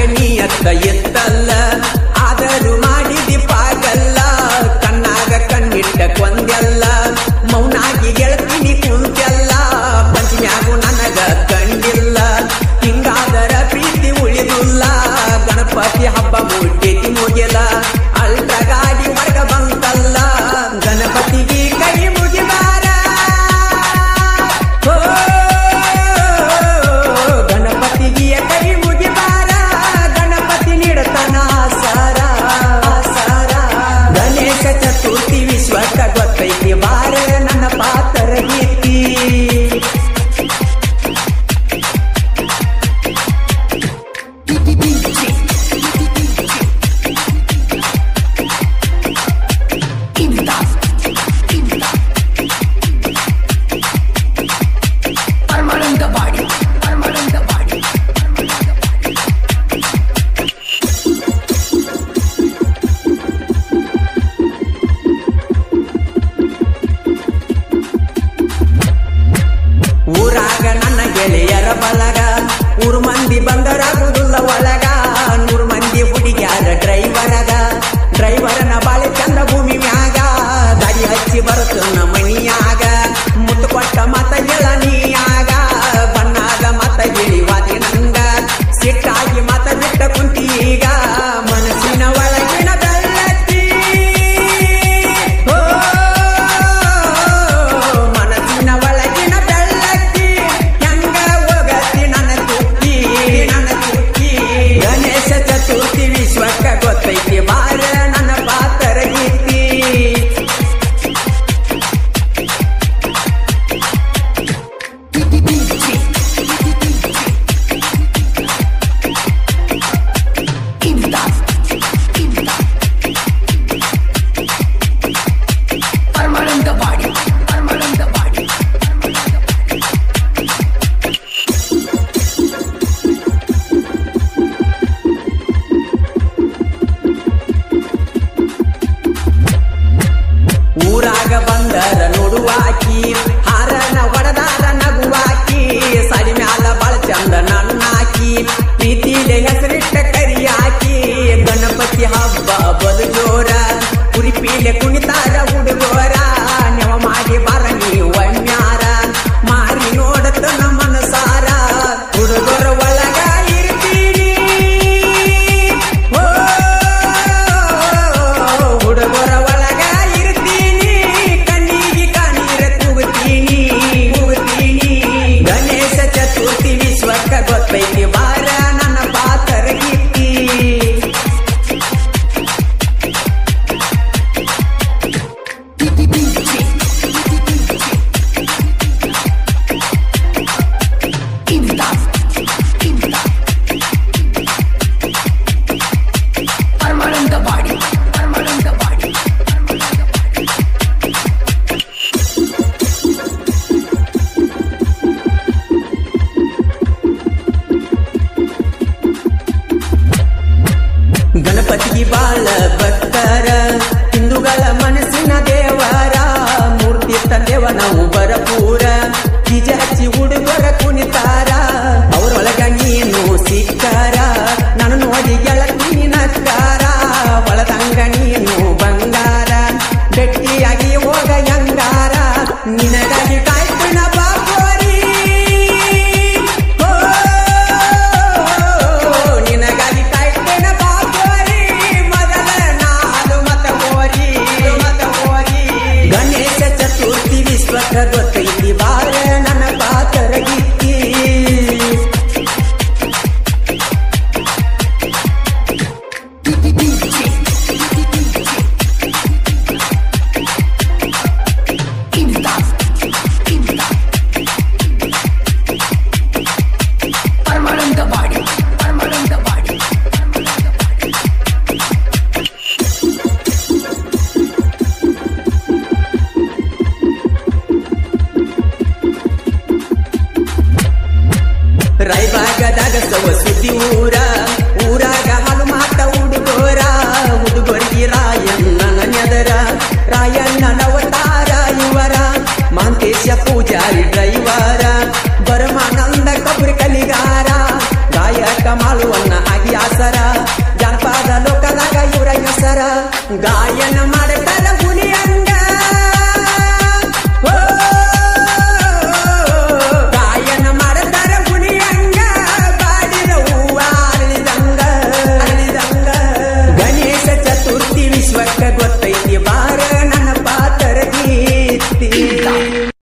ನಿಯತ್ತ ಎತ್ತಲ್ಲ ಆದರೂ ಮಾಡಿದಿ ಪಾಗಲ್ಲ ಕಣ್ಣಾಗ ಕಣ್ಣಿಟ್ಟ ಕೊಂದೆಲ್ಲ ಮೌನಾಗಿ ಗೆಳತೀನಿ ಕುಂತೆಲ್ಲ ಪಂಚಮ್ಯಾಗು ನನಗ ಕಂಡಿಲ್ಲ ಹಿಂಗಾದರ ಪ್ರೀತಿ ಉಳಿದುಲ್ಲ ಗಣಪತಿ ಹಬ್ಬ ಮುಟ್ಟೇತಿ ಮುಗಿಲ ಅಲ್ಟ ಗಾಡಿ ಹೊರಗ ಬಂತಲ್ಲ ಗಣಪತಿಗೆ ಕೈ ಮುಗಿಬಾರ ಗಣಪತಿಗೆ ಕೈ ಮುಗಿಬಾರ ಗಣಪತಿ ನೀಡತನ ಸಾರ ಗಣೇಶ ಚತುರ್ಥಿ ವಿಶ್ವಕ್ಕ ಗೊತ್ತೈತಿ ಬಾರ ನನ್ನ ಪಾತ್ರ ಗೀತಿ ಊರಾಗ ನನ್ನ ಗೆಳೆಯರ ಬಲಗ ಊರು ಮಂದಿ ಬಂದರಾಗುದಿಲ್ಲ ಒಳಗ 100 ಮಂದಿ ಹುಡುಗ್ಯಾರ ಡ್ರೈವರನ ಬಾಳೆ ಚಂದ ಭೂಮಿ ಮ್ಯಾಗ ದಾಡಿ ಹಚ್ಚಿ ಬರುತ್ತ ಮನಿಯಾಗ ಮುತ್ತು ಕೊಟ್ಟ ಮತ ಗೆಳನಿಯಾಗ ಬಣ್ಣಾದ ಮತ ಗಿಳಿವಾದಿ ನಂಗ ಸಿಟ್ಟಾಗಿ ಮತ ಬಿಟ್ಟ ಕುಂತೀಗ ಮನಸ್ಸಿನ ಒಳಗಿನ ಬೆಳ್ಳಕ್ಕಿ ಮನಸ್ಸಿನ ಒಳಗಿನ ಬೆಳ್ಳಕ್ಕಿ ಹೆಂಗ ಹೋಗತಿ ನನ್ನ ತುಕ್ಕಿ ಗಣೇಶ ಚತುರ್ಥಿ ವಿಶ್ವಕ್ಕ ಗೊತ್ತೈತಿ ಬಾರ ನನ್ನ ಪಾತ್ರ ಗೀತಿ ಊರಾಗ ಬಂದರ ನೋಡುವಾಕಿ ಹಾರನ ಹೊಡೆದಾರ ನಗುವಾಕಿ ಸಾಡಿ ಮ್ಯಾಲ ಬಾಳ ಚಂದ ನನ್ನಾಕಿ ಪ್ರೀತಿಲೆ ಹೆಸರಿಟ್ಟ ಕರಿಯಾಕಿ ಗಣಪತಿ ಹಬ್ಬ ಬಲು ಜೋರ ಕುರಿಪೀಲೆ ಕುಣಿತಾರ ಹುಡುಗೋರ ನೆವ ಮಾಡಿ ಬಾರ ನೀವಣ್ಯಾರ ಮಾರಿ ನೋಡತ್ತ ನಮ್ಮ ಮನಸಾರ ಹುಡುಗರ ಒಳಗ ಇರ್ತೀನಿ ಹುಡುಗರ ಒಳಗ ಇರ್ತೀನಿ ಕಣ್ಣಿಗೆ ಕಾಣೀರ ಕೂಗುತ್ತೀನಿ ಗಣೇಶ ಚತುರ್ಥಿ ವಿಶ್ವಕ್ಕ ಗೊತ್ತೈತಿ ಬಾರ ನನ್ನ ಪಾತ್ರ ಗೀತಿ ಗಣಪತಿಗೆ ಬಾಳ ಭಕ್ತರ ಹಿಂದೂಗಳ ಮನಸ್ಸಿನ ದೇವರ ಮೂರ್ತಿ ತಂದೆವ ನಾವು ಬರಪೂರ ಬೀಜ ಹಚ್ಚಿ ಹುಡುಗರ ಕುಣಿತಾರ ಅವರೊಳಗ ನೀನು ಸಿಕ್ಕಾರ ನಾನು ನೋಡಿ ಗೆಳತಿ ನಕ್ಕಾರ ಒಳದಂಗ ನೀನು ಬಂಗಾರ ಗಟ್ಟಿಯಾಗಿ ಹೋಗ ಯಂಗಾರ ನಿನಗಾಗಿ ಕಾಯ್ತನ ಬಾಬೋರಿ ನಿನಗಾಗಿ ಕಾಯ್ತನ ಬಾಬೋರಿ ಮೊದಲ ನಾಲು ಮತ ಹೋರಿ ಗಣೇಶ ಚತುರ್ಥಿ ವಿಶ್ವಕ್ಕ ಗೊತ್ತೈತಿ ಬಾರ ನನ್ನ ಪಾತ್ರ ಗೀತಿ ರಾಯಬಾಗದಾಗ ಸವ ಸುದ್ದಿ ಊರಾಗ ಹಾಲು ಮಾತ ಹುಡುಗೋರಿಗೆ ರಾಯಣ್ಣನ ನೆದರ ರಾಯಣ್ಣನವತಾರ ಇವರ ಮಾಂತೇಶ ಪೂಜಾರಿ ಡ್ರೈವರ ಬರಮಾನಂದ ಕಬ್ರಿ ಕಲಿಗಾರ ಗಾಯಕ ಮಾಳುವನ್ನ ಆಗ್ಯಾಸ ಗಾಯನ